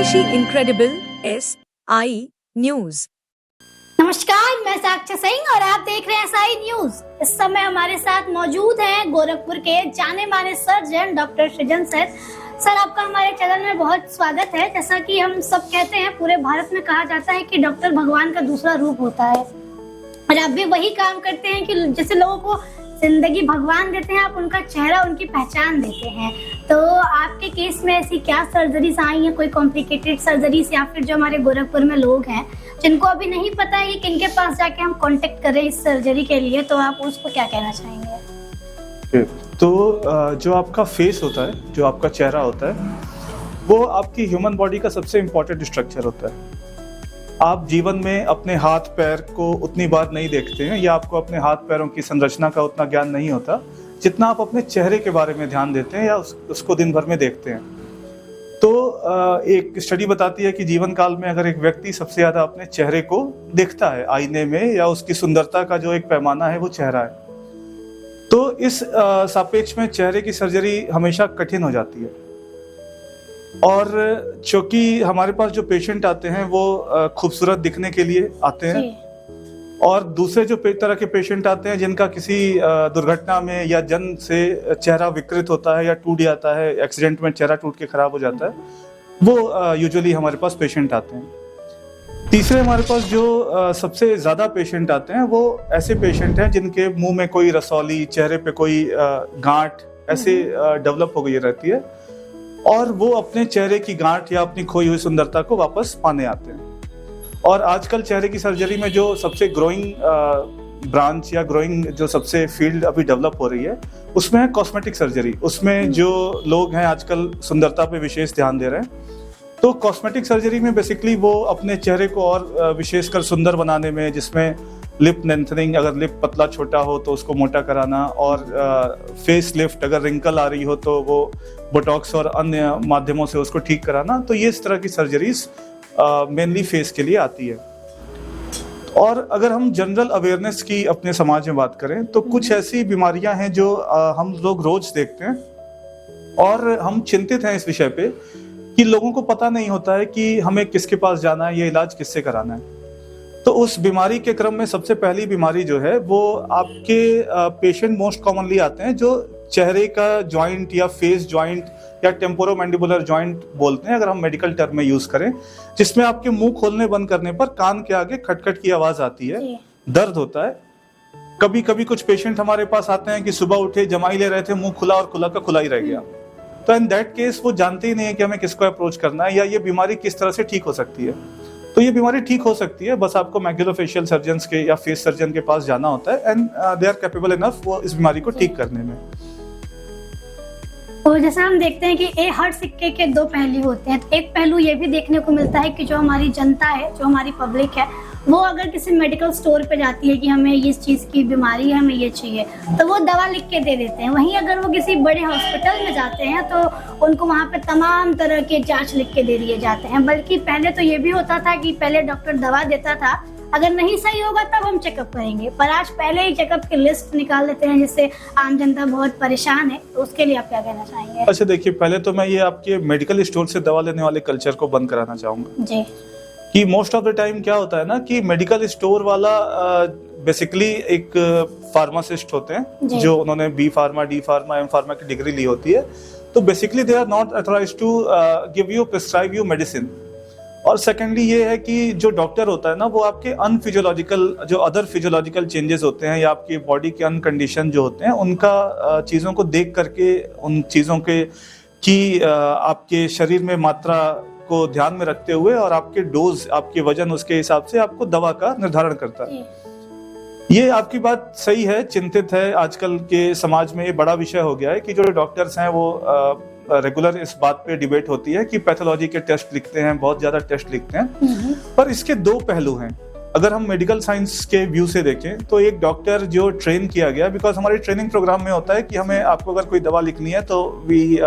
स्वदेशी incredible SI news. नमस्कार, मैं साक्षी सिंह और आप देख रहे हैं SI न्यूज। इस समय हमारे साथ मौजूद हैं गोरखपुर के जाने माने सर्जन डॉक्टर सृजन सर। सर, आपका हमारे चैनल में बहुत स्वागत है। जैसा कि हम सब कहते हैं, पूरे भारत में कहा जाता है कि डॉक्टर भगवान का दूसरा रूप होता है और आप भी वही काम करते हैं कि जैसे लोगों को जिंदगी भगवान देते हैं, आप उनका चेहरा, उनकी पहचान देते हैं। तो आपके केस में ऐसी क्या सर्जरीज आई हैं, कोई कॉम्प्लिकेटेड सर्जरीज, या फिर जो हमारे गोरखपुर में लोग हैं जिनको अभी नहीं पता है कि किनके पास जाके हम कांटेक्ट करें इस सर्जरी के लिए, तो आप उसको क्या कहना चाहेंगे? तो जो आपका फेस होता है, जो आपका चेहरा होता है, वो आपकी ह्यूमन बॉडी का सबसे इम्पोर्टेंट स्ट्रक्चर होता है। आप जीवन में अपने हाथ पैर को उतनी बार नहीं देखते हैं, या आपको अपने हाथ पैरों की संरचना का उतना ज्ञान नहीं होता जितना आप अपने चेहरे के बारे में ध्यान देते हैं या उसको दिन भर में देखते हैं। तो एक स्टडी बताती है कि जीवन काल में अगर एक व्यक्ति सबसे ज़्यादा अपने चेहरे को देखता है आईने में, या उसकी सुंदरता का जो एक पैमाना है वो चेहरा है, तो इस सापेक्ष में चेहरे की सर्जरी हमेशा कठिन हो जाती है। और चूंकि हमारे पास जो पेशेंट आते हैं वो खूबसूरत दिखने के लिए आते हैं, और दूसरे जो तरह के पेशेंट आते हैं जिनका किसी दुर्घटना में या जन्म से चेहरा विकृत होता है या टूट जाता है, एक्सीडेंट में चेहरा टूट के खराब हो जाता है, वो यूजुअली हमारे पास पेशेंट आते हैं। तीसरे हमारे पास जो सबसे ज़्यादा पेशेंट आते हैं वो ऐसे पेशेंट हैं जिनके मुंह में कोई रसौली, चेहरे पे कोई गांठ ऐसे डेवलप हो गई रहती है, और वो अपने चेहरे की गांठ या अपनी खोई हुई सुंदरता को वापस पाने आते हैं। और आजकल चेहरे की सर्जरी में जो सबसे ग्रोइंग ब्रांच या ग्रोइंग जो सबसे फील्ड अभी डेवलप हो रही है, उसमें है कॉस्मेटिक सर्जरी। उसमें जो लोग हैं आजकल सुंदरता पे विशेष ध्यान दे रहे हैं। तो कॉस्मेटिक सर्जरी में बेसिकली वो अपने चेहरे को और विशेषकर सुंदर बनाने में, जिसमें लिप लेंथनिंग, अगर लिप पतला छोटा हो तो उसको मोटा कराना, और फेस लिफ्ट, अगर रिंकल आ रही हो तो वो बोटॉक्स और अन्य माध्यमों से उसको ठीक कराना। तो ये इस तरह की सर्जरीज मेनली फेस के लिए आती है। और अगर हम जनरल अवेयरनेस की अपने समाज में बात करें, तो कुछ ऐसी बीमारियां हैं जो हम लोग रोज देखते हैं, और हम चिंतित हैं इस विषय पे कि लोगों को पता नहीं होता है कि हमें किसके पास जाना है, ये इलाज किससे कराना है। तो उस बीमारी के क्रम में सबसे पहली बीमारी जो है वो आपके पेशेंट मोस्ट कॉमनली आते हैं जो चेहरे का जॉइंट या फेस जॉइंट या टेम्पोरोमैंडिबुलर जॉइंट बोलते हैं, अगर हम मेडिकल टर्म में यूज करें, जिसमें आपके मुंह खोलने बंद करने पर कान के आगे खटखट की आवाज आती है, दर्द होता है। कभी कभी कुछ पेशेंट हमारे पास आते हैं कि सुबह उठे, जमाई ले रहे थे, मुंह खुला और खुला का खुला ही रह गया। तो इन दैट केस वो जानते ही नहीं है कि हमें किसको अप्रोच करना है या ये बीमारी किस तरह से ठीक हो सकती है। तो ये बीमारी ठीक हो सकती है, बस आपको मैक्सिलोफेशियल सर्जन के या फेस सर्जन के पास जाना होता है, and they are capable enough वो इस बीमारी को ठीक करने में। तो जैसा हम देखते हैं कि हर सिक्के के दो पहलू होते हैं। एक पहलू ये भी देखने को मिलता है कि जो हमारी जनता है, जो हमारी पब्लिक है, वो अगर किसी मेडिकल स्टोर पे जाती है कि हमें इस चीज़ की बीमारी है, हमें ये चाहिए, तो वो दवा लिख के दे देते हैं। वहीं अगर वो किसी बड़े हॉस्पिटल में जाते हैं तो उनको वहाँ पे तमाम तरह के जांच लिख के दे दिए जाते हैं। बल्कि पहले तो ये भी होता था कि पहले डॉक्टर दवा देता था, अगर नहीं सही होगा तब हम चेकअप करेंगे, पर आज पहले ही चेकअप की लिस्ट निकाल देते हैं, जिससे आम जनता बहुत परेशान है। तो उसके लिए आप क्या कहना चाहेंगे? अच्छा, देखिए, पहले तो मैं ये आपके मेडिकल स्टोर से दवा लेने वाले कल्चर को बंद कराना चाहूंगा जी। कि मोस्ट ऑफ द टाइम क्या होता है ना कि मेडिकल स्टोर वाला बेसिकली एक फार्मासिस्ट होते हैं जो उन्होंने B pharma, D pharma, M pharma की डिग्री ली होती है। तो basically they are not authorised to give you, prescribe you medicine. और सेकेंडली ये है कि जो डॉक्टर होता है ना, वो आपके अनफिजियोलॉजिकल, जो अदर फिजियोलॉजिकल चेंजेस होते हैं या आपकी बॉडी के अनकंडीशन जो होते हैं, उनका चीज़ों को देख करके, उन चीज़ों के कि आपके शरीर में मात्रा को ध्यान में रखते हुए और आपके डोज, आपके वजन, उसके हिसाब से आपको दवा का निर्धारण करता है। ये आपकी बात सही है, चिंतित है। आजकल के समाज में ये बड़ा विषय हो गया है कि जो डॉक्टर्स हैं वो रेगुलर इस बात पे डिबेट होती है कि पैथोलॉजी के टेस्ट लिखते हैं, बहुत ज्यादा टेस्ट लिखते हैं, पर इसके दो पहलू हैं। अगर हम मेडिकल साइंस के व्यू से देखें तो एक डॉक्टर जो ट्रेन किया गया, बिकॉज हमारे ट्रेनिंग प्रोग्राम में होता है कि हमें, आपको अगर कोई दवा लिखनी है तो we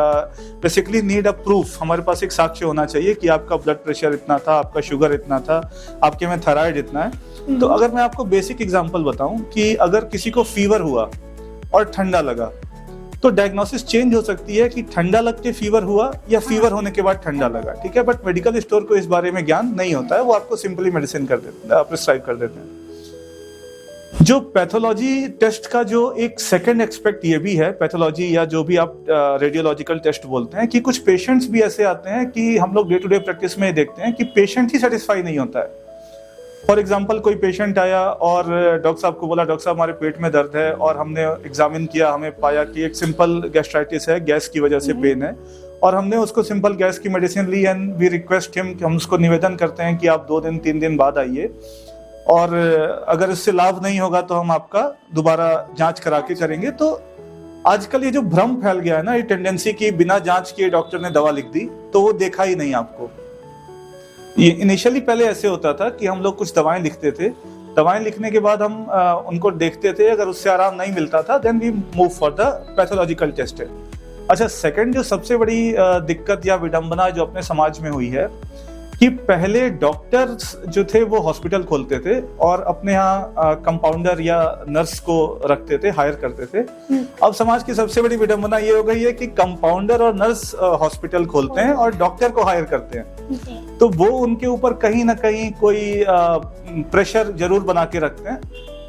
basically need a proof. हमारे पास एक साक्ष्य होना चाहिए कि आपका ब्लड प्रेशर इतना था, आपका शुगर इतना था, आपके में थायराइड इतना है। तो अगर मैं आपको बेसिक एग्जांपल बताऊं कि अगर किसी को फीवर हुआ और ठंडा लगा, तो डायग्नोसिस चेंज हो सकती है कि ठंडा लग के फीवर हुआ या फीवर होने के बाद ठंडा लगा, ठीक है। बट मेडिकल स्टोर को इस बारे में ज्ञान नहीं होता है, वो आपको सिंपली मेडिसिन कर देते हैं, प्रिस्क्राइब कर देते हैं। जो पैथोलॉजी टेस्ट का जो एक सेकंड एक्सपेक्ट ये भी है, पैथोलॉजी या जो भी आप रेडियोलॉजिकल टेस्ट बोलते हैं, कि कुछ पेशेंट्स भी ऐसे आते हैं कि हम लोग डे टू डे प्रैक्टिस में देखते हैं कि पेशेंट ही सेटिस्फाई नहीं होता है। फॉर एग्जाम्पल कोई पेशेंट आया और डॉक्टर साहब को बोला, डॉक्टर साहब हमारे पेट में दर्द है, और हमने एग्जामिन किया, हमें पाया कि एक सिंपल गैस्ट्राइटिस है, गैस की वजह से पेन है, और हमने उसको सिंपल गैस की मेडिसिन ली एंड वी रिक्वेस्ट हिम, हम उसको निवेदन करते हैं कि आप 2 दिन 3 दिन बाद आइए, और अगर इससे लाभ नहीं होगा तो हम आपका दोबारा जांच करा के करेंगे। तो आजकल ये जो भ्रम फैल गया है ना, ये टेंडेंसी की बिना जांच किए डॉक्टर ने दवा लिख दी, तो वो देखा ही नहीं आपको। ये इनिशियली पहले ऐसे होता था कि हम लोग कुछ दवाएं लिखते थे, दवाएं लिखने के बाद हम उनको देखते थे, अगर उससे आराम नहीं मिलता था then we move for the pathological test. अच्छा, सेकंड जो सबसे बड़ी दिक्कत या विडंबना जो अपने समाज में हुई है कि पहले डॉक्टर्स जो थे वो हॉस्पिटल खोलते थे और अपने यहाँ कंपाउंडर या नर्स को रखते थे, हायर करते थे। अब समाज की सबसे बड़ी विडंबना ये हो गई है कि कंपाउंडर और नर्स हॉस्पिटल खोलते हैं और डॉक्टर को हायर करते हैं, तो वो उनके ऊपर कहीं ना कहीं कोई प्रेशर जरूर बना के रखते हैं,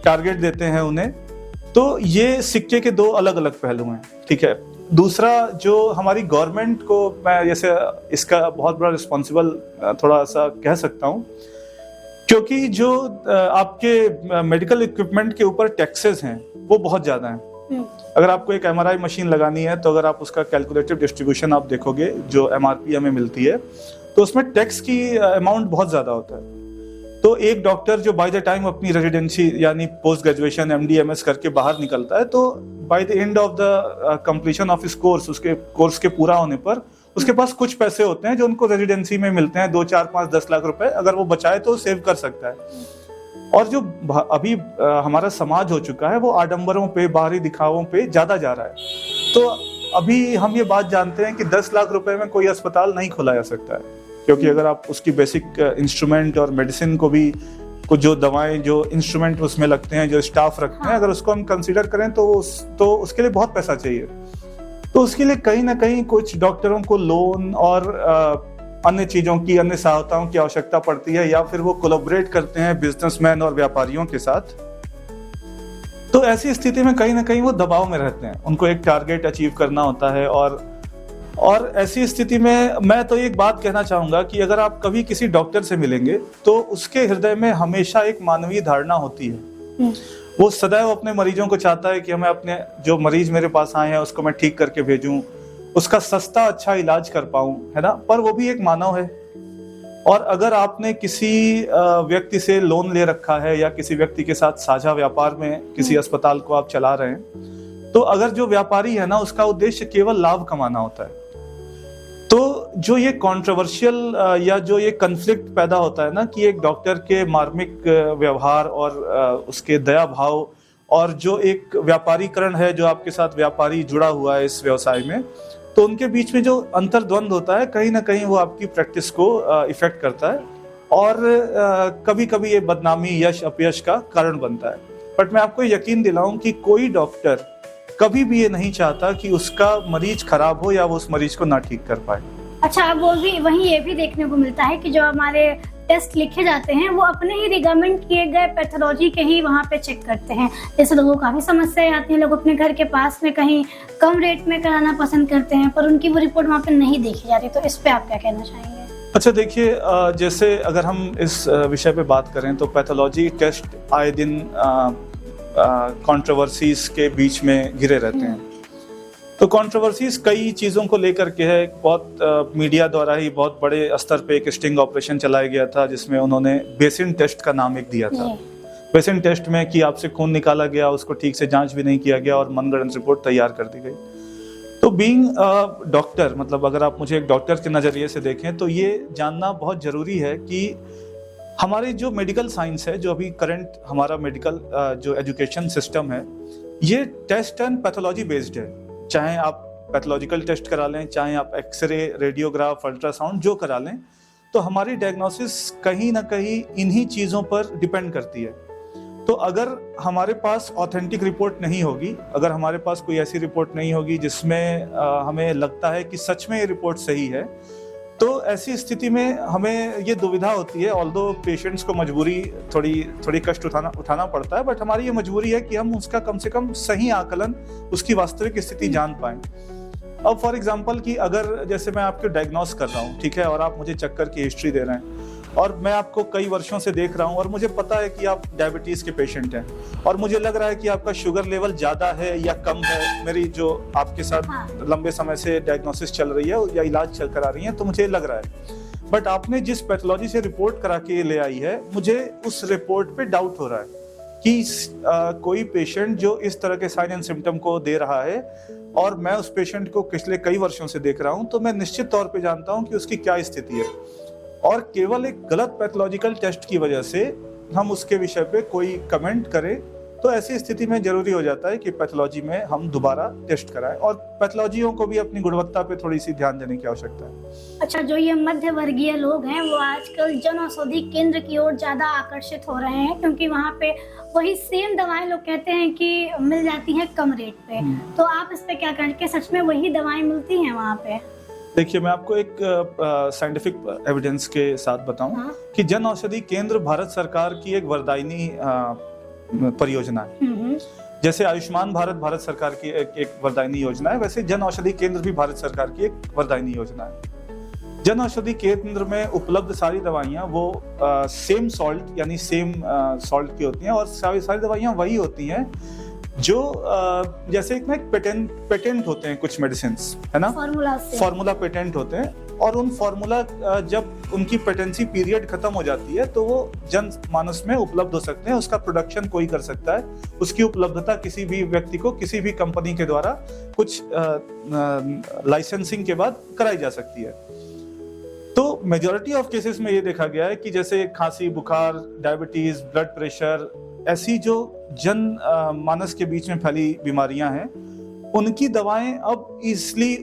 टारगेट देते हैं उन्हें। तो ये सिक्के के 2 अलग अलग पहलू हैं, ठीक है। दूसरा, जो हमारी गवर्नमेंट को मैं जैसे इसका बहुत बड़ा रिस्पॉन्सिबल थोड़ा सा कह सकता हूँ, क्योंकि जो आपके मेडिकल इक्विपमेंट के ऊपर टैक्सेस हैं वो बहुत ज़्यादा हैं। अगर आपको एक MRI मशीन लगानी है, तो अगर आप उसका कैलकुलेटिव डिस्ट्रीब्यूशन आप देखोगे जो MRP हमें मिलती है, तो उसमें टैक्स की अमाउंट बहुत ज़्यादा होता है। तो एक डॉक्टर जो बाय द टाइम अपनी रेजिडेंसी यानी पोस्ट ग्रेजुएशन MD MS करके बाहर निकलता है, तो by the end of the completion of his course, उसके कोर्स के पूरा होने पर उसके पास कुछ पैसे होते हैं जो उनको रेजिडेंसी में मिलते हैं, 2 4 5 10 लाख रुपए, अगर वो बचाए तो सेव कर सकता है। और जो अभी हमारा समाज हो चुका है वो आडंबरों पे, बाहरी दिखावों पे ज्यादा जा रहा है। तो अभी हम ये बात जानते हैं कि 10 लाख रुपए में कोई अस्पताल नहीं खोला जा सकता है, क्योंकि अगर आप उसकी बेसिक इंस्ट्रूमेंट और मेडिसिन को भी, कुछ जो दवाएं, जो इंस्ट्रूमेंट उसमें लगते हैं, जो स्टाफ रखते हैं, अगर उसको हम कंसीडर करें तो उसके लिए बहुत पैसा चाहिए। तो उसके लिए कहीं ना कहीं कुछ डॉक्टरों को लोन और अन्य चीजों की, अन्य सहायताओं की आवश्यकता पड़ती है, या फिर वो कोलैबोरेट करते हैं बिजनेसमैन और व्यापारियों के साथ। तो ऐसी स्थिति में कहीं ना कहीं वो दबाव में रहते हैं, उनको एक टारगेट अचीव करना होता है। और ऐसी स्थिति में मैं तो एक बात कहना चाहूंगा कि अगर आप कभी किसी डॉक्टर से मिलेंगे तो उसके हृदय में हमेशा एक मानवीय धारणा होती है। वो सदैव अपने मरीजों को चाहता है कि मैं अपने जो मरीज मेरे पास आए हैं उसको मैं ठीक करके भेजूं, उसका सस्ता अच्छा इलाज कर पाऊं, है ना। पर वो भी एक मानव है, और अगर आपने किसी व्यक्ति से लोन ले रखा है या किसी व्यक्ति के साथ साझा व्यापार में किसी अस्पताल को आप चला रहे हैं, तो अगर जो व्यापारी है ना, उसका उद्देश्य केवल लाभ कमाना होता है, तो जो ये कंट्रोवर्शियल या जो ये कन्फ्लिक्ट पैदा होता है ना, कि एक डॉक्टर के मार्मिक व्यवहार और उसके दया भाव, और जो एक व्यापारीकरण है, जो आपके साथ व्यापारी जुड़ा हुआ है इस व्यवसाय में, तो उनके बीच में जो अंतर्द्वंद होता है, कहीं ना कहीं वो आपकी प्रैक्टिस को इफेक्ट करता है, और कभी कभी ये बदनामी, यश अपयश का कारण बनता है। बट मैं आपको यकीन दिलाऊं कि कोई डॉक्टर कभी भी ये नहीं चाहता कि उसका मरीज खराब हो या वो उस मरीज को ना ठीक कर पाए। अच्छा, वो भी वहीं ये भी देखने को मिलता है कि जो हमारे टेस्ट लिखे जाते हैं वो अपने ही रिकमेंड किए गए पैथोलॉजी के ही वहाँ पे चेक करते हैं। जैसे लोगों को काफी समस्याएं आती हैं, लोग अपने घर के पास में कहीं कम रेट में कराना पसंद करते हैं, पर उनकी वो रिपोर्ट वहाँ पे नहीं देखी जाती। तो इस पे आप क्या कहना चाहेंगे? अच्छा, देखिए, जैसे अगर हम इस विषय पे बात करें तो पैथोलॉजी टेस्ट आए दिन कंट्रोवर्सीज के बीच में घिरे रहते हैं। तो कंट्रोवर्सीज कई चीज़ों को लेकर के है। बहुत मीडिया द्वारा ही बहुत बड़े स्तर पे एक स्टिंग ऑपरेशन चलाया गया था, जिसमें उन्होंने बेसिन टेस्ट का नाम एक दिया था। बेसिन टेस्ट में कि आपसे खून निकाला गया, उसको ठीक से जांच भी नहीं किया गया और मनगढ़ंत रिपोर्ट तैयार कर दी गई। तो बीइंग डॉक्टर, मतलब अगर आप मुझे एक डॉक्टर के नज़रिए से देखें तो ये जानना बहुत ज़रूरी है कि हमारी जो मेडिकल साइंस है, जो अभी करंट हमारा मेडिकल जो एजुकेशन सिस्टम है, ये टेस्ट एंड पैथोलॉजी बेस्ड है। चाहे आप पैथोलॉजिकल टेस्ट करा लें, चाहे आप एक्सरे, रेडियोग्राफ, अल्ट्रासाउंड जो करा लें, तो हमारी डायग्नोसिस कहीं ना कहीं इन्हीं चीज़ों पर डिपेंड करती है। तो अगर हमारे पास ऑथेंटिक रिपोर्ट नहीं होगी, अगर हमारे पास कोई ऐसी रिपोर्ट नहीं होगी जिसमें हमें लगता है कि सच में ये रिपोर्ट सही है, तो ऐसी स्थिति में हमें ये दुविधा होती है। ऑल्दो पेशेंट्स को मजबूरी थोड़ी कष्ट उठाना पड़ता है, बट हमारी ये मजबूरी है कि हम उसका कम से कम सही आकलन, उसकी वास्तविक स्थिति जान पाएं। अब फॉर एग्जांपल कि अगर जैसे मैं आपको डायग्नोस कर रहा हूँ, ठीक है, और आप मुझे चक्कर की हिस्ट्री दे रहे हैं और मैं आपको कई वर्षों से देख रहा हूँ और मुझे पता है कि आप डायबिटीज के पेशेंट हैं और मुझे लग रहा है कि आपका शुगर लेवल ज्यादा है या कम है, मेरी जो आपके साथ लंबे समय से डायग्नोसिस चल रही है या इलाज चल कर आ रही है, तो मुझे लग रहा है। बट आपने जिस पैथोलॉजी से रिपोर्ट करा के ले आई है, मुझे उस रिपोर्ट पे डाउट हो रहा है कि कोई पेशेंट जो इस तरह के साइन एंड सिम्टम को दे रहा है और मैं उस पेशेंट को पिछले कई वर्षों से देख रहा हूं, तो मैं निश्चित तौर पे जानता हूं कि उसकी क्या स्थिति है। और केवल एक गलत पैथोलॉजिकल टेस्ट की वजह से हम उसके विषय पे कोई कमेंट करें, तो ऐसी स्थिति में जरूरी हो जाता है कि पैथोलॉजी में हम दोबारा टेस्ट कराएं और पैथोलॉजियों को भी अपनी गुणवत्ता पे थोड़ी सी ध्यान देने की आवश्यकता है। अच्छा, जो ये मध्य वर्गीय लोग हैं वो आजकल जन औषधि केंद्र की ओर ज्यादा आकर्षित हो रहे हैं, क्योंकि वहाँ पे वही सेम दवाएं लोग कहते हैं कि मिल जाती हैं कम रेट पे। तो आप इस पे क्या करें कि सच में वही दवाएं मिलती हैं वहाँ पे? देखिए, मैं आपको एक साइंटिफिक एविडेंस के साथ बताऊं कि जन औषधि केंद्र भारत सरकार की एक वरदायिनी परियोजना है। जैसे आयुष्मान भारत सरकार की एक वरदायिनी योजना है, वैसे जन औषधि केंद्र भी भारत सरकार की एक वरदायिनी योजना है। जन औषधि केंद्र में उपलब्ध सारी दवाइयाँ वो सेम सॉल्ट यानी सेम सॉल्ट की होती हैं और सारी दवाइयाँ वही होती हैं जो जैसे एक पेटेंट होते हैं कुछ मेडिसिन, है ना, फॉर्मूला पेटेंट होते हैं, और उन फॉर्मूला जब उनकी पेटेंसी पीरियड खत्म हो जाती है तो वो जन मानस में उपलब्ध हो सकते हैं। उसका प्रोडक्शन कोई कर सकता है, उसकी उपलब्धता किसी भी व्यक्ति को किसी भी कंपनी के द्वारा कुछ लाइसेंसिंग के बाद कराई जा सकती है। तो मेजॉरिटी ऑफ केसेस में ये देखा गया है कि जैसे खांसी, बुखार, डायबिटीज, ब्लड प्रेशर, ऐसी जो जन मानस के बीच में फैली बीमारियां हैं, उनकी दवाएं अब इजली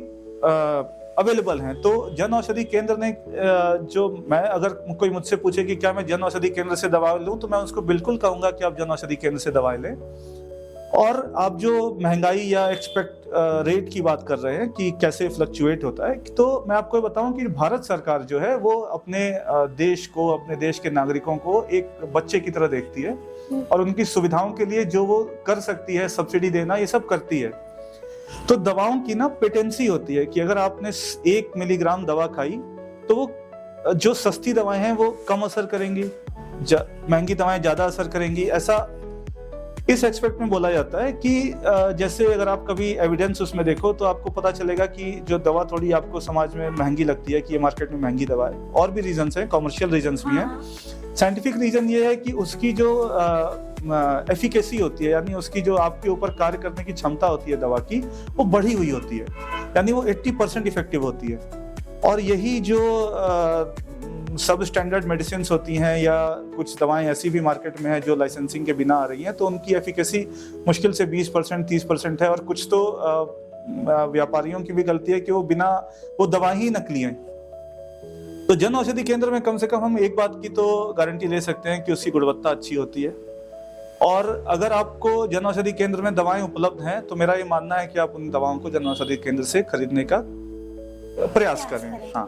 अवेलेबल हैं। तो जन औषधि केंद्र ने जो मैं अगर कोई मुझसे पूछे कि क्या मैं जन औषधि केंद्र से दवा लूं, तो मैं उसको बिल्कुल कहूंगा कि आप जन औषधि केंद्र से दवाएं लें। और आप जो महंगाई या एक्सपेक्ट रेट की बात कर रहे हैं कि कैसे फ्लक्चुएट होता है, तो मैं आपको बताऊं कि भारत सरकार जो है वो अपने देश को, अपने देश के नागरिकों को एक बच्चे की तरह देखती है और उनकी सुविधाओं के लिए जो वो कर सकती है, सब्सिडी देना, ये सब करती है। तो दवाओं की ना पेटेंसी होती है कि अगर आपने 1 मिलीग्राम दवा खाई तो वो जो सस्ती दवाएं हैं वो कम असर करेंगी, महंगी दवाएं ज्यादा असर करेंगी। ऐसा इस एक्सपेक्ट में बोला जाता है कि जैसे अगर आप कभी एविडेंस उसमें देखो तो आपको पता चलेगा कि जो दवा थोड़ी आपको समाज में महंगी लगती है कि ये मार्केट में महंगी दवा है, और भी रीजंस हैं, कॉमर्शियल रीजंस भी हैं। साइंटिफिक रीजन ये है कि उसकी जो एफिकेसी होती है, यानी उसकी जो आपके ऊपर कार्य करने की क्षमता होती है दवा की, वो बढ़ी हुई होती है, यानी वो 80% इफेक्टिव होती है। और यही जो सब स्टैंडर्ड मेडिसिन होती हैं या कुछ दवाएं ऐसी भी मार्केट में है जो लाइसेंसिंग के बिना आ रही हैं, तो उनकी एफिकेसी मुश्किल से 20% 30% है। और कुछ तो व्यापारियों की भी गलती है कि वो दवा ही नकली है। तो जन औषधि केंद्र में कम से कम हम एक बात की तो गारंटी ले सकते हैं कि उसकी गुणवत्ता अच्छी होती है। और अगर आपको जन औषधि केंद्र में दवाएं उपलब्ध हैं तो मेरा ये मानना है कि आप उन दवाओं को जन औषधि केंद्र से खरीदने का प्रयास करें। हाँ।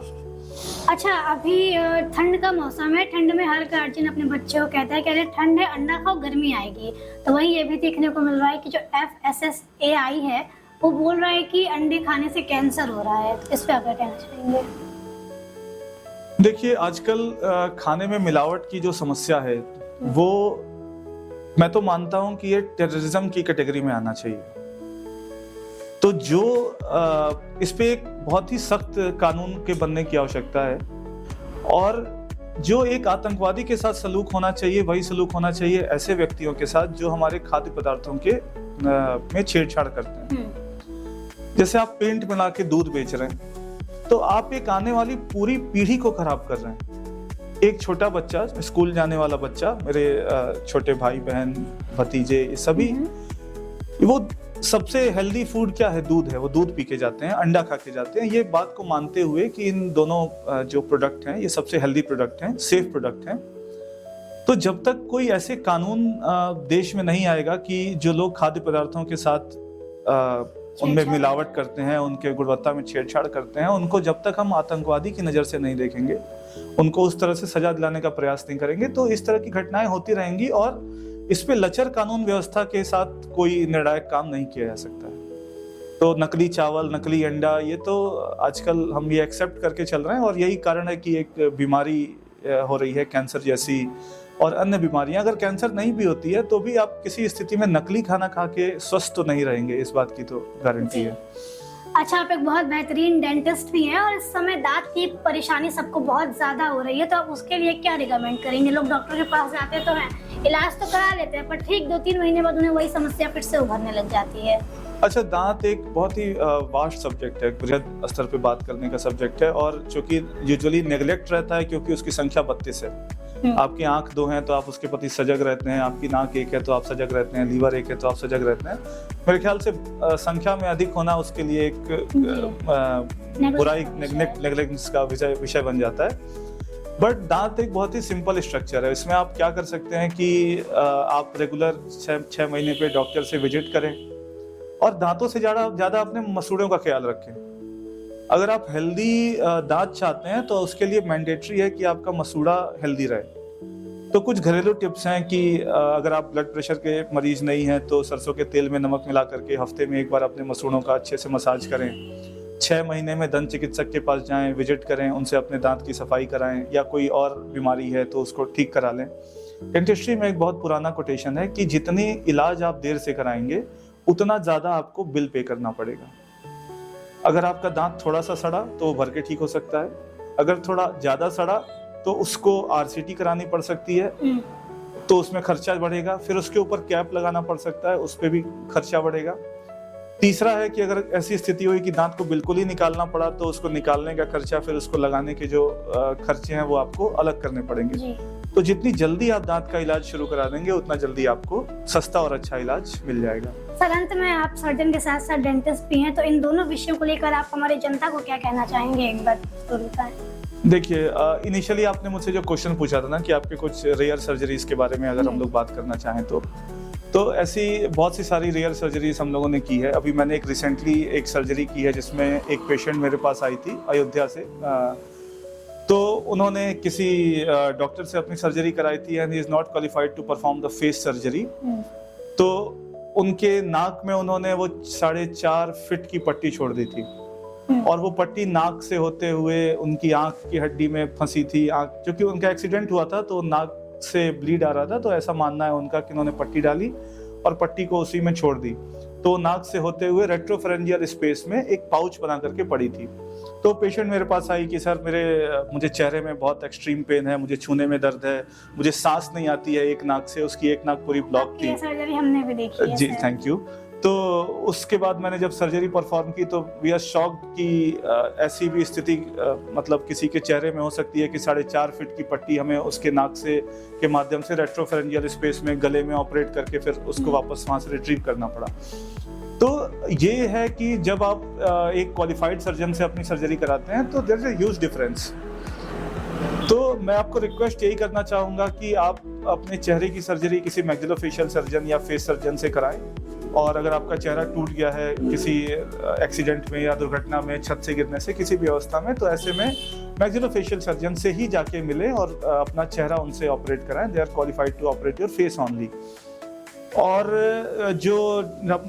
अच्छा, अभी ठंड का मौसम है, ठंड में हर गार्जियन अपने बच्चे को कहता है कि अरे ठंड है, अंडा खाओ, गर्मी आएगी। तो वही ये भी देखने को मिल रहा है कि जो FSSAI है वो बोल रहा है कि अंडे खाने से कैंसर हो रहा है। इस पे आप क्या कहना चाहेंगे? देखिए, आजकल खाने में मिलावट की जो समस्या है वो मैं तो मानता हूं कि ये टेररिज्म की कैटेगरी में आना चाहिए। तो जो इस पे एक बहुत ही सख्त कानून के बनने की आवश्यकता है, और जो एक आतंकवादी के साथ सलूक होना चाहिए वही सलूक होना चाहिए ऐसे व्यक्तियों के साथ जो हमारे खाद्य पदार्थों के में छेड़छाड़ करते हैं। जैसे आप पेंट मिला के दूध बेच रहे हैं तो आप एक आने वाली पूरी पीढ़ी को खराब कर रहे हैं। एक छोटा बच्चा, स्कूल जाने वाला बच्चा, मेरे छोटे भाई बहन भतीजे सभी, वो सबसे हेल्दी फूड क्या है? दूध है। वो दूध पी के जाते हैं, अंडा खा के जाते हैं, ये बात को मानते हुए कि इन दोनों जो प्रोडक्ट हैं ये सबसे हेल्दी प्रोडक्ट हैं, सेफ प्रोडक्ट हैं। तो जब तक कोई ऐसे कानून देश में नहीं आएगा कि जो लोग खाद्य पदार्थों के साथ उनमें छेड़छाड़ मिलावट करते हैं, उनके गुणवत्ता में छेड़छाड़ करते हैं, उनको जब तक हम आतंकवादी की नज़र से नहीं देखेंगे, उनको उस तरह से सजा दिलाने का प्रयास नहीं करेंगे, तो इस तरह की घटनाएं होती रहेंगी और इस पे लचर कानून व्यवस्था के साथ कोई निर्णायक काम नहीं किया जा सकता है। तो नकली चावल, नकली अंडा, ये तो आजकल हम ये एक्सेप्ट करके चल रहे हैं और यही कारण है कि एक बीमारी हो रही है कैंसर जैसी और अन्य बीमारियां। अगर कैंसर नहीं भी होती है तो भी आप किसी स्थिति में नकली खाना खा के स्वस्थ तो नहीं रहेंगे, इस बात की तो गारंटी है। अच्छा, आप एक बहुत बेहतरीन डेंटिस्ट भी हैं और इस समय दांत की परेशानी सबको बहुत ज्यादा हो रही है, तो आप उसके लिए क्या रिकमेंड करेंगे? लोग डॉक्टर के पास जाते तो हैं, इलाज तो करा लेते हैं, पर ठीक 2-3 महीने बाद उन्हें वही समस्या फिर से उभरने लग जाती है। अच्छा, दांत एक बहुत ही वास्ट सब्जेक्ट है, बृहद स्तर पे बात करने का सब्जेक्ट है और चूंकि यूजुअली नेग्लेक्ट रहता है क्योंकि उसकी संख्या 32 है। आपकी आंख 2 हैं तो आप उसके प्रति सजग रहते हैं, आपकी नाक 1 है तो आप सजग रहते हैं, लीवर 1 है तो आप सजग रहते हैं। मेरे ख्याल से संख्या में अधिक होना उसके लिए एक बुराई, नेग्लेक्टेंस का विषय बन जाता है। बट दांत एक बहुत ही सिंपल स्ट्रक्चर है। इसमें आप क्या कर सकते हैं कि आप रेगुलर 6 महीने पे डॉक्टर से विजिट करें और दांतों से ज़्यादा अपने मसूड़ों का ख्याल रखें। अगर आप हेल्दी दांत चाहते हैं तो उसके लिए मैंडेटरी है कि आपका मसूड़ा हेल्दी रहे। तो कुछ घरेलू टिप्स हैं कि अगर आप ब्लड प्रेशर के मरीज नहीं हैं तो सरसों के तेल में नमक मिला करके हफ्ते में 1 बार अपने मसूड़ों का अच्छे से मसाज करें। 6 महीने में दंत चिकित्सक के पास जाएं, विजिट करें, उनसे अपने दांत की सफाई कराएं या कोई और बीमारी है तो उसको ठीक करा लें। डेंटिस्ट्री में एक बहुत पुराना कोटेशन है कि जितनी इलाज आप देर से कराएंगे उतना ज़्यादा आपको बिल पे करना पड़ेगा। अगर आपका दांत थोड़ा सा सड़ा तो वो भर के ठीक हो सकता है, अगर थोड़ा ज़्यादा सड़ा तो उसको आरसीटी करानी पड़ सकती है, तो उसमें खर्चा बढ़ेगा। फिर उसके ऊपर कैप लगाना पड़ सकता है, उस पर भी खर्चा बढ़ेगा। तीसरा है कि अगर ऐसी स्थिति हुई कि दांत को बिल्कुल ही निकालना पड़ा तो उसको निकालने का खर्चा, फिर उसको लगाने के जो खर्चे हैं वो आपको अलग करने पड़ेंगे। तो जितनी जल्दी आप दांत का इलाज शुरू करा देंगे उतना जल्दी आपको सस्ता और अच्छा इलाज मिल जाएगा। सर, अंत में आप सर्जन के साथ साथ डेंटिस्ट भी हैं, तो इन दोनों विषयों को लेकर आप हमारी जनता को क्या कहना चाहेंगे, एक बार तो बताएं। देखिए, इनिशियली आपने मुझसे जो क्वेश्चन पूछा था ना कि आपके कुछ रेयर सर्जरीज के बारे में अगर हम लोग बात करना चाहें तो ऐसी बहुत सी सारी रेयर सर्जरीज हम लोगों ने की है। अभी मैंने एक रिसेंटली एक सर्जरी की है जिसमें एक पेशेंट मेरे पास आई थी अयोध्या से। तो उन्होंने किसी डॉक्टर से अपनी सर्जरी कराई थी and he is not qualified to perform the face surgery. तो उनके नाक में उन्होंने वो 4.5 फीट की पट्टी छोड़ दी थी और वो पट्टी नाक से होते हुए उनकी आंख की हड्डी में फंसी थी। आंख, क्योंकि उनका एक्सीडेंट हुआ था तो नाक से ब्लीड आ रहा था, तो ऐसा मानना है उनका कि उन्होंने पट्टी डाली और पट्टी को उसी में छोड़ दी। तो नाक से होते हुए रेट्रोफेरेंजियल स्पेस में एक पाउच बना करके पड़ी थी। तो पेशेंट मेरे पास आई कि सर मुझे चेहरे में बहुत एक्सट्रीम पेन है, मुझे छूने में दर्द है, मुझे सांस नहीं आती है एक नाक से। उसकी एक नाक पूरी ब्लॉक थी। सर्जरी हमने भी देखी है। जी, थैंक यू। तो उसके बाद मैंने जब सर्जरी परफॉर्म की तो वी आर शॉक्ड कि ऐसी भी स्थिति मतलब किसी के चेहरे में हो सकती है कि 4.5 फीट की पट्टी हमें उसके नाक से के माध्यम से रेट्रोफेरेंजियल स्पेस में गले में ऑपरेट करके फिर उसको वापस वहां से रिट्रीव करना पड़ा। तो ये है कि जब आप एक क्वालिफाइड सर्जन से अपनी सर्जरी कराते हैं तो there is a huge difference. तो मैं आपको रिक्वेस्ट यही करना चाहूँगा कि आप अपने चेहरे की सर्जरी किसी मैक्सिलोफेशियल सर्जन या फेस सर्जन से कराएं। और अगर आपका चेहरा टूट गया है किसी एक्सीडेंट में या दुर्घटना में, छत से गिरने से, किसी भी अवस्था में, तो ऐसे में मैक्सिलोफेशियल सर्जन से ही जाके मिले और अपना चेहरा उनसे ऑपरेट कराएं। They are qualified to operate your face only. और जो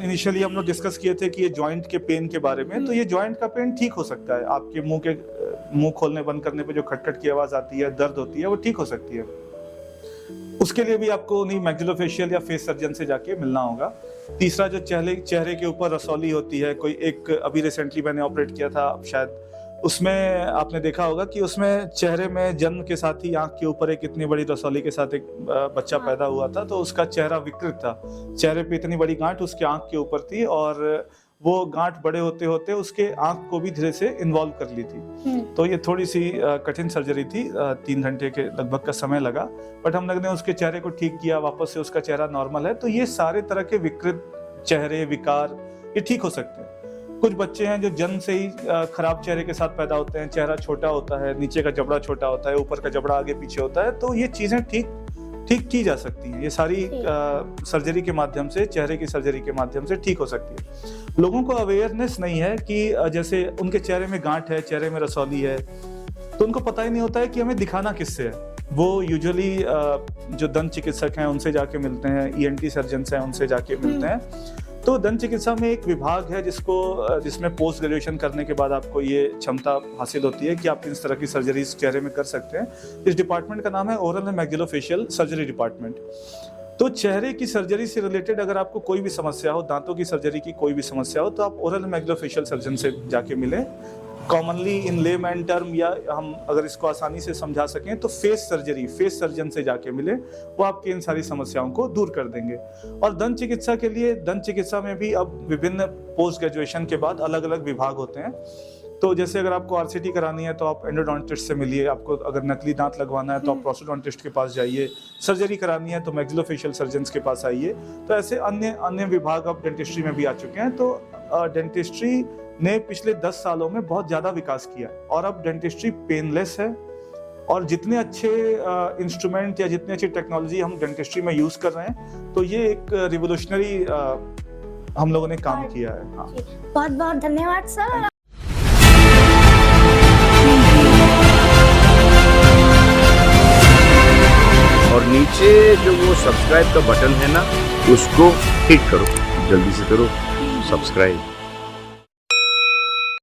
इनिशियली हम लोग डिस्कस किए थे कि ये जॉइंट के पेन के बारे में, तो ये जॉइंट का पेन ठीक हो सकता है। आपके मुंह खोलने बंद करने पे जो खटखट की आवाज आती है, दर्द होती है, वो ठीक हो सकती है। उसके लिए भी आपको उन्हीं मैक्सिलोफेशियल या फेस सर्जन से जाके मिलना होगा। तीसरा, जो चेहरे के ऊपर रसौली होती है, कोई एक अभी रिसेंटली मैंने ऑपरेट किया था, शायद उसमें आपने देखा होगा कि उसमें चेहरे में जन्म के साथ ही आंख के ऊपर एक इतनी बड़ी रसौली के साथ एक बच्चा पैदा हुआ था। तो उसका चेहरा विकृत था, चेहरे पे इतनी बड़ी गांठ उसके आंख के ऊपर थी और वो गांठ बड़े होते होते उसके आंख को भी धीरे से इन्वॉल्व कर ली थी। तो ये थोड़ी सी कठिन सर्जरी थी, 3 घंटे के लगभग का समय लगा, बट हम लोग ने उसके चेहरे को ठीक किया, वापस से उसका चेहरा नॉर्मल है। तो ये सारे तरह के विकृत चेहरे, विकार, ये ठीक हो सकते हैं। कुछ बच्चे हैं जो जन्म से ही खराब चेहरे के साथ पैदा होते हैं, चेहरा छोटा होता है, नीचे का जबड़ा छोटा होता है, ऊपर का जबड़ा आगे पीछे होता है, तो ये चीजें ठीक ठीक की जा सकती हैं। ये सारी सर्जरी के माध्यम से, चेहरे की सर्जरी के माध्यम से ठीक हो सकती है। लोगों को अवेयरनेस नहीं है कि जैसे उनके चेहरे में गांठ है, चेहरे में रसौली है, तो उनको पता ही नहीं होता है कि हमें दिखाना किससे है। वो यूजुअली जो दंत चिकित्सक हैं उनसे जाके मिलते हैं, ENT सर्जन्स हैं उनसे जाके मिलते हैं। तो दंत चिकित्सा में एक विभाग है जिसमें पोस्ट ग्रेजुएशन करने के बाद आपको ये क्षमता हासिल होती है कि आप इस तरह की सर्जरी चेहरे में कर सकते हैं। इस डिपार्टमेंट का नाम है oral and maxillofacial surgery department. तो चेहरे की सर्जरी से रिलेटेड अगर आपको कोई भी समस्या हो, दांतों की सर्जरी की कोई भी समस्या हो, तो आप ओरल एंड मैक्सिलोफेशियल सर्जन से जाके मिलें। कॉमनली इन लेमैन टर्म, या हम अगर इसको आसानी से समझा सकें तो फेस सर्जन से जाके मिले, वो आपकी इन सारी समस्याओं को दूर कर देंगे। और दंत चिकित्सा के लिए, दंत चिकित्सा में भी अब विभिन्न पोस्ट ग्रेजुएशन के बाद अलग अलग विभाग होते हैं। तो जैसे अगर आपको RCT करानी है तो आप एंडोडोंटिस्ट से मिलिए, आपको अगर नकली दांत लगवाना है तो आप प्रोस्टोडोंटिस्ट के पास जाइए, सर्जरी करानी है तो मैक्सिलोफेशियल सर्जन्स के पास आइए। तो ऐसे अन्य विभाग अब डेंटिस्ट्री में भी आ चुके हैं। तो डेंटिस्ट्री ने पिछले 10 सालों में बहुत ज़्यादा विकास किया है और अब डेंटिस्ट्री पेनलेस है। और जितने अच्छे इंस्ट्रूमेंट या जितनी अच्छी टेक्नोलॉजी हम डेंटिस्ट्री में यूज़ कर रहे हैं, तो ये एक रिवोल्यूशनरी हम लोगों ने काम किया है। हाँ। बहुत बहुत धन्यवाद सर। और नीचे जो वो सब्सक्राइब का बटन है ना, उसको हिट करो, जल्दी से करो सब्सक्राइब।